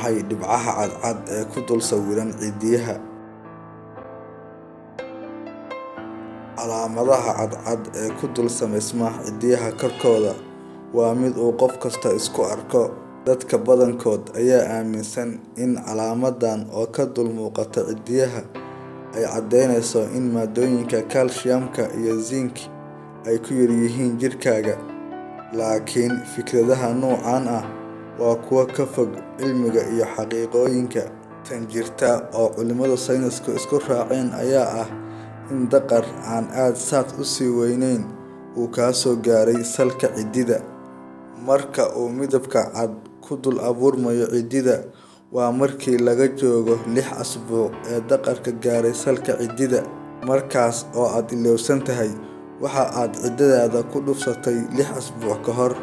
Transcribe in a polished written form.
maxay dhibcaha cadcad ee ku dul sawiran cidiyaha? Calaamadaha cadcad ee ku dul samaysma cidiyaha korkooda waa mid uu qof kasta isku arko. Dadka badankood ayaa aaminsan in calaamadan oo ka dul muuqata cidiyaha ay caddeyneyso in maaddooyinka calcium-ka iyo zinc ay ku yar yihiin jirkaaga. Laakiin fikradaha noocan ah waa kuwo ka fog cilmiga iyo xaqiiqooyinka. Tan jirta oo culimada saynisku isku raaceen ayaa ah in daqar aan aad saas u sii weynayn uu ka soo gaaray salka cidida. Marka uu midabka cad ku dul abuurmayo cidida, waa markii laga joogo 6 usbuuc ee daqarka gaaray salka cidida. Markaas oo aad ilowsan tahay waxa aad cididaada ku dhuftay 6 usbuuc ka hor.